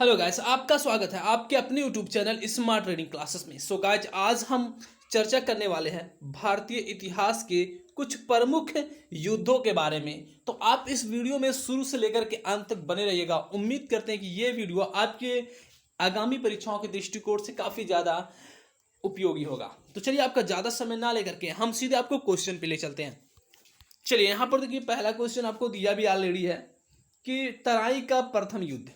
Hello guys, आपका स्वागत है आपके अपने YouTube channel smart reading classes में। सो गाइस, आज हम चर्चा करने वाले हैं भारतीय इतिहास के कुछ प्रमुख युद्धों के बारे में। तो आप इस वीडियो में शुरू से लेकर के अंत तक बने रहिएगा। उम्मीद करते हैं कि ये वीडियो आपके आगामी परीक्षाओं के दृष्टिकोण से काफ़ी ज़्यादा उपयोगी होगा। तो चलिए, आपका ज़्यादा समय ना लेकर के हम सीधे आपको क्वेश्चन पे ले चलते हैं। चलिए, यहाँ पर देखिए, पहला क्वेश्चन आपको दिया भी ऑलरेडी है कि तराई का प्रथम युद्ध।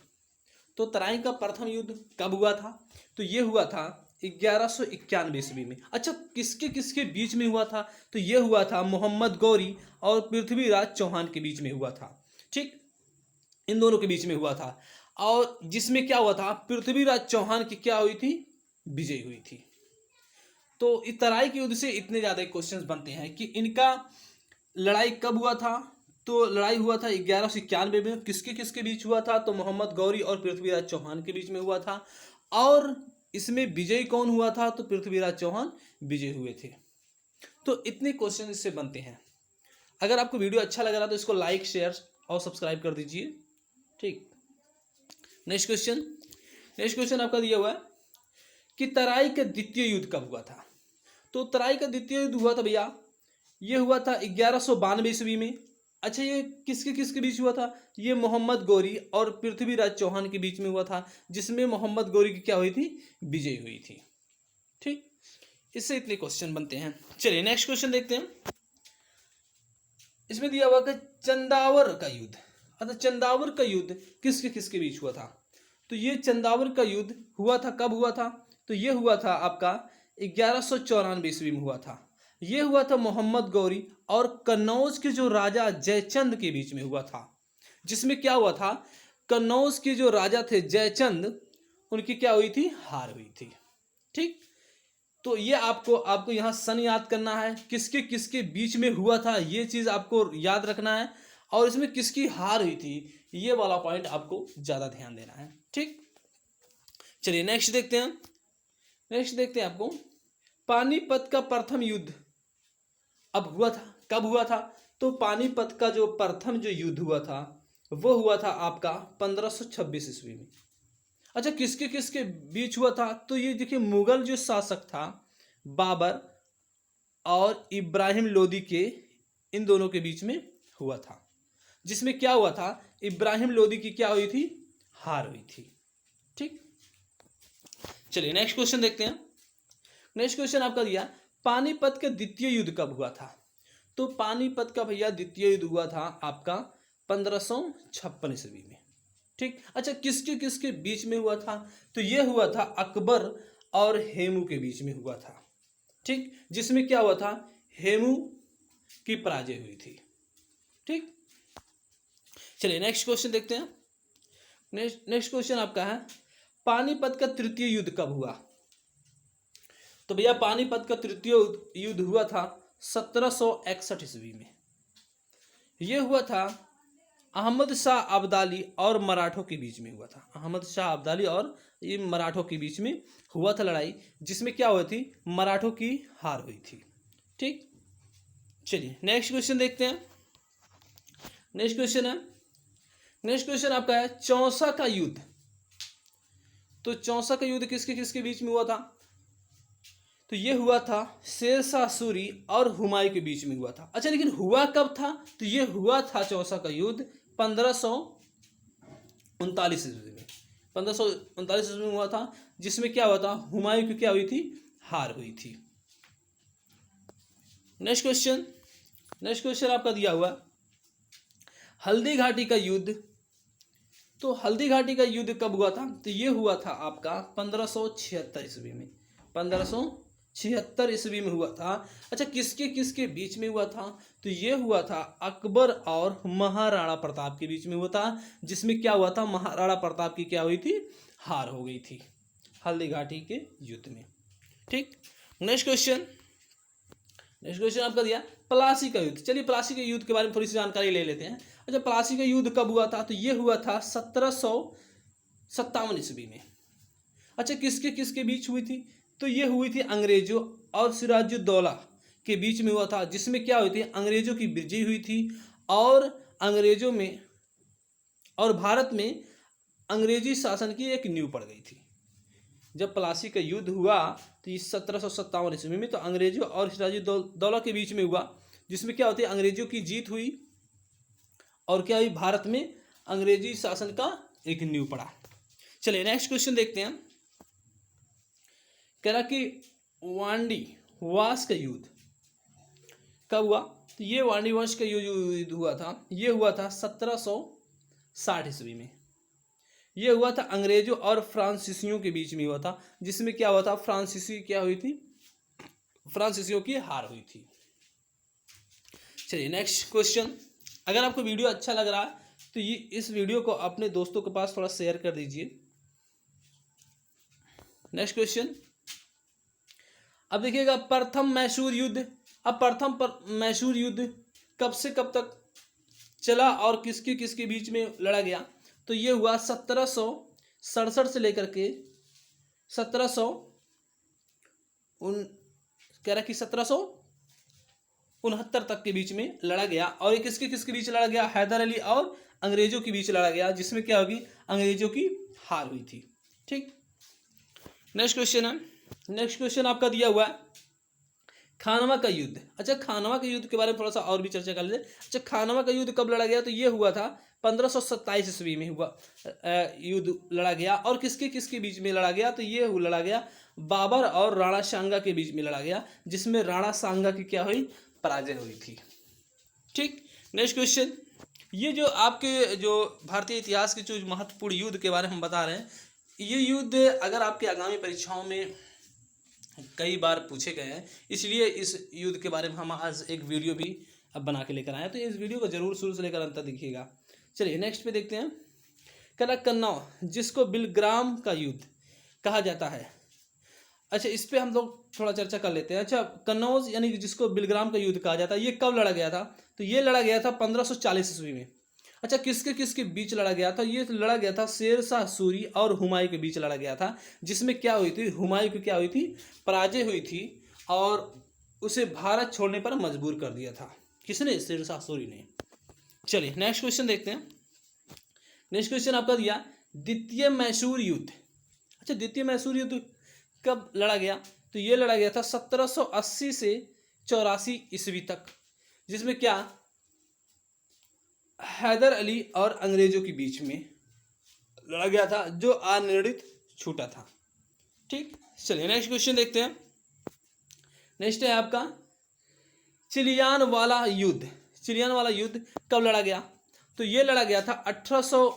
तो तराई का प्रथम युद्ध कब हुआ था? तो ये हुआ था 1191 ईस्वी में। अच्छा, किसके किसके बीच में हुआ था? तो ये हुआ था मोहम्मद गौरी और पृथ्वीराज चौहान के बीच में हुआ था। ठीक, इन दोनों के बीच में हुआ था। और जिसमें क्या हुआ था, पृथ्वीराज चौहान की क्या हुई थी? विजय हुई थी। तो इस तराई के युद्ध से इतने ज़्यादा क्वेश्चंस बनते हैं कि इनका लड़ाई कब हुआ था? तो लड़ाई हुआ था 1191 में। किसके किसके बीच हुआ था? तो मोहम्मद गौरी और पृथ्वीराज चौहान के बीच में हुआ था। और इसमें विजयी कौन हुआ था? तो पृथ्वीराज चौहान विजय हुए थे। तो इतने क्वेश्चन इससे बनते हैं। अगर आपको वीडियो अच्छा लग रहा तो इसको लाइक, शेयर और सब्सक्राइब कर दीजिए। ठीक, नेक्स्ट क्वेश्चन। नेक्स्ट क्वेश्चन आपका दिया हुआ है कि तराई का द्वितीय युद्ध कब हुआ था? तो तराई का द्वितीय युद्ध हुआ था भैया, ये हुआ था 1192 ईस्वी में। अच्छा, ये किसके किसके बीच हुआ था? ये मोहम्मद गौरी और पृथ्वीराज चौहान के बीच में हुआ था, जिसमें मोहम्मद गौरी की क्या हुई थी? विजय हुई थी। ठीक, इससे इतने क्वेश्चन बनते हैं। चलिए नेक्स्ट क्वेश्चन देखते हैं। इसमें दिया हुआ कि चंदावर का युद्ध। अच्छा, चंदावर का युद्ध किसके किसके बीच हुआ था? तो ये चंदावर का युद्ध हुआ था, कब हुआ था? तो ये हुआ था आपका 1194 ईस्वी में हुआ था। ये हुआ था मोहम्मद गौरी और कन्नौज के जो राजा जयचंद के बीच में हुआ था। जिसमें क्या हुआ था, कन्नौज के जो राजा थे जयचंद, उनकी क्या हुई थी? हार हुई थी। ठीक, तो ये आपको यहाँ सन याद करना है, किसके किसके बीच में हुआ था, ये चीज आपको याद रखना है। और इसमें किसकी हार हुई थी, ये वाला पॉइंट आपको ज्यादा ध्यान देना है। ठीक, चलिए नेक्स्ट देखते हैं। नेक्स्ट देखते हैं आपको, पानीपत का प्रथम युद्ध अब हुआ था, कब हुआ था? तो पानीपत का जो प्रथम जो युद्ध हुआ था वो हुआ था आपका 1526 ईस्वी में। अच्छा, किसके किसके बीच हुआ था? तो ये देखिए, मुगल जो शासक था बाबर और इब्राहिम लोदी के, इन दोनों के बीच में हुआ था। जिसमें क्या हुआ था, इब्राहिम लोदी की क्या हुई थी? हार हुई थी। ठीक, चलिए नेक्स्ट क्वेश्चन देखते हैं। नेक्स्ट क्वेश्चन आपका दिया, पानीपत का द्वितीय युद्ध कब हुआ था? तो पानीपत का भैया द्वितीय युद्ध हुआ था आपका 1556 ईस्वी में। ठीक, अच्छा, किसके किसके बीच में हुआ था? तो यह हुआ था अकबर और हेमू के बीच में हुआ था। ठीक, जिसमें क्या हुआ था, हेमू की पराजय हुई थी। ठीक, चलिए नेक्स्ट क्वेश्चन देखते हैं। नेक्स्ट क्वेश्चन आपका है, पानीपत का तृतीय युद्ध कब हुआ? तो भैया, पानीपत का तृतीय युद्ध हुआ था 1761 ईस्वी में। यह हुआ था अहमद शाह अब्दाली और मराठों के बीच में हुआ था। अहमद शाह अब्दाली और ये मराठों के बीच में हुआ था लड़ाई, जिसमें क्या हुई थी? मराठों की हार हुई थी। ठीक, चलिए नेक्स्ट क्वेश्चन देखते हैं। नेक्स्ट क्वेश्चन है, नेक्स्ट क्वेश्चन आपका है चौसा का युद्ध। तो चौसा का युद्ध किसके किसके बीच में हुआ था? तो ये हुआ था शेरशाह सूरी और हुमायूं के बीच में हुआ था। अच्छा, लेकिन हुआ कब था? तो ये हुआ था चौसा का युद्ध 1539 ईस्वी में। 1539 ईस्वी में हुआ था, जिसमें क्या हुआ था, हुमायूं की क्या हुई थी? हार हुई थी। Next question. नेक्स्ट क्वेश्चन आपका दिया हुआ, हल्दी घाटी का युद्ध। तो हल्दी घाटी का युद्ध कब हुआ था? तो ये हुआ था आपका 1576 ईस्वी में। 1576 ईस्वी में हुआ था। अच्छा, किसके किसके बीच में हुआ था? तो ये हुआ था अकबर और महाराणा प्रताप के बीच में हुआ था, जिसमें क्या हुआ था, महाराणा प्रताप की क्या हुई थी? हार हो गई थी हल्दी घाटी के युद्ध में। ठीक, नेक्स्ट क्वेश्चन। नेक्स्ट क्वेश्चन आपका दिया प्लासी का युद्ध। चलिए, प्लासी के युद्ध के बारे में थोड़ी सी जानकारी ले लेते हैं। अच्छा, प्लासी का युद्ध कब हुआ था? तो ये हुआ था 1757 ईस्वी में। अच्छा, किसके किसके बीच हुई थी? तो ये हुई थी अंग्रेजों और सिराजुद्दौला के बीच में हुआ था, जिसमें क्या हुई थी, अंग्रेजों की विजय हुई थी। और अंग्रेजों में और भारत में अंग्रेजी शासन की एक नींव पड़ गई थी। जब प्लासी का युद्ध हुआ तो ये 1757 ईस्वी में, तो अंग्रेजों और सिराजुद्दौला के बीच में हुआ, जिसमें क्या होती है, अंग्रेजों की जीत हुई और क्या हुई, भारत में अंग्रेजी शासन का एक नींव पड़ा। चलिए नेक्स्ट क्वेश्चन देखते हैं। कह रहा कि वांडी वास का युद्ध कब हुआ, तो ये वांडी वंश का युद्ध हुआ था, ये हुआ था 1760 ईस्वी में। ये हुआ था अंग्रेजों और फ्रांसीसियों के बीच में हुआ था, जिसमें क्या हुआ था, फ्रांसीसी क्या हुई थी, फ्रांसीसियों की हार हुई थी। चलिए नेक्स्ट क्वेश्चन। अगर आपको वीडियो अच्छा लग रहा है तो ये इस वीडियो को अपने दोस्तों के पास थोड़ा शेयर कर दीजिए। Next question. अब देखिएगा प्रथम मैसूर युद्ध। अब प्रथम मैसूर युद्ध कब से कब तक चला और किसके किसके बीच में लड़ा गया, तो ये हुआ 1767 से लेकर के 1769 तक के बीच में लड़ा गया। और ये किसके किसके बीच लड़ा गया, हैदर अली और अंग्रेजों के बीच लड़ा गया, जिसमें क्या होगी, अंग्रेजों की हार हुई थी। ठीक, नेक्स्ट क्वेश्चन है। नेक्स्ट क्वेश्चन आपका दिया हुआ है खानवा का युद्ध। अच्छा, खानवा के युद्ध के बारे में थोड़ा सा और भी चर्चा कर लेते हैं। अच्छा, खानवा का युद्ध कब लड़ा गया, तो ये हुआ था 1527 ईस्वी में हुआ युद्ध लड़ा गया। और किसके किसके बीच में लड़ा गया, तो ये लड़ा गया बाबर और राणा सांगा के बीच में लड़ा गया, जिसमें राणा सांगा की क्या हुई, पराजय हुई थी। ठीक, नेक्स्ट क्वेश्चन। ये जो आपके जो भारतीय इतिहास के जो महत्वपूर्ण युद्ध के बारे में हम बता रहे हैं, ये युद्ध अगर आपके आगामी परीक्षाओं में कई बार पूछे गए हैं, इसलिए इस युद्ध के बारे में हम आज एक वीडियो भी अब बना के लेकर आए हैं, तो इस वीडियो को जरूर शुरू से लेकर अंत तक देखिएगा। चलिए नेक्स्ट पे देखते हैं। कला कन्नौज, जिसको बिलग्राम का युद्ध कहा जाता है। अच्छा, इस पे हम लोग थोड़ा चर्चा कर लेते हैं। अच्छा, कन्नौज यानी कि जिसको बिलग्राम का युद्ध कहा जाता है, ये कब लड़ा गया था, तो ये लड़ा गया था 1540 ईस्वी में। अच्छा, किसके किसके बीच लड़ा गया था, ये लड़ा गया था शेर शाह सूरी और हुमायूं के बीच लड़ा गया था, जिसमें क्या हुई थी, हुमायूं की क्या हुई थी, पराजय हुई थी और उसे भारत छोड़ने पर मजबूर कर दिया था। किसने, शेर शाह सूरी ने। चलिए नेक्स्ट क्वेश्चन देखते हैं। नेक्स्ट क्वेश्चन आपका दिया द्वितीय मैसूर युद्ध। अच्छा, द्वितीय मैसूर युद्ध कब लड़ा गया, तो ये लड़ा गया था 1780 से 84 ईस्वी तक, जिसमें क्या हैदर अली और अंग्रेजों के बीच में लड़ा गया था, जो अनिर्णित छूटा था। ठीक, चलिए नेक्स्ट क्वेश्चन देखते हैं। नेक्स्ट है आपका चिलियान वाला युद्ध। चिलियान वाला युद्ध कब लड़ा गया, तो ये लड़ा गया था 1800,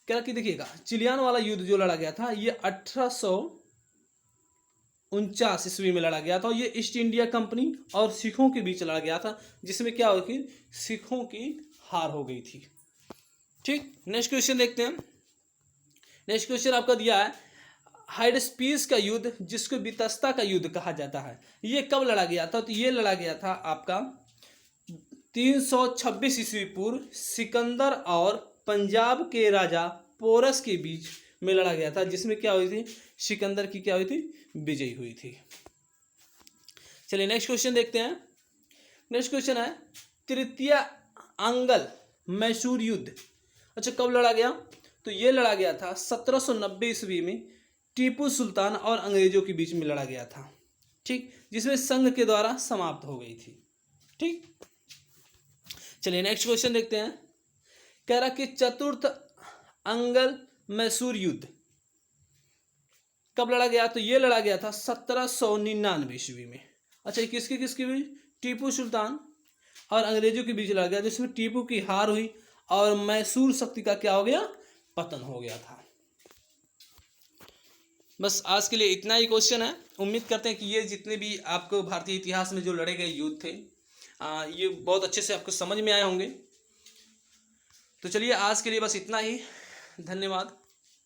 क्या कि देखिएगा, चिलियान वाला युद्ध जो लड़ा गया था ये 1849 ईस्वी में लड़ा गया था। ये ईस्ट इंडिया कंपनी और सिखों के बीच लड़ा गया था, जिसमें क्या हुआ कि सिखों की हार हो गई थी। ठीक, नेक्स्ट क्वेश्चन देखते हैं। नेक्स्ट क्वेश्चन आपका दिया है हाइडस्पीस का युद्ध, जिसको बितस्ता का युद्ध कहा जाता है, ये कब लड़ा गया था, तो ये लड़ा गया था आपका 326 ईस्वी पूर्व सिकंदर और पंजाब के राजा पोरस के बीच में लड़ा गया था, जिसमें क्या हुई थी, सिकंदर की क्या हुई थी, विजयी हुई थी। चलिए नेक्स्ट क्वेश्चन देखते हैं। नेक्स्ट क्वेश्चन है तृतीय आंगल मैसूर युद्ध। अच्छा, कब लड़ा गया, तो ये लड़ा गया था 1790 ईस्वी में टीपू सुल्तान और अंग्रेजों के बीच में लड़ा गया था। ठीक, जिसमें संघ के द्वारा समाप्त हो गई थी। ठीक, चलिए नेक्स्ट क्वेश्चन देखते हैं। कह रहा कि चतुर्थ अंगल मैसूर युद्ध कब लड़ा गया, तो ये लड़ा गया था 1799 ईस्वी में। अच्छा, किसके किसके बीच, टीपू सुल्तान और अंग्रेजों के बीच लड़ा गया, जिसमें टीपू की हार हुई और मैसूर शक्ति का क्या हो गया, पतन हो गया था। बस आज के लिए इतना ही क्वेश्चन है। उम्मीद करते हैं कि ये जितने भी आपको भारतीय इतिहास में जो लड़े गए युद्ध थे ये बहुत अच्छे से आपको समझ में आए होंगे। तो चलिए आज के लिए बस इतना ही। धन्यवाद।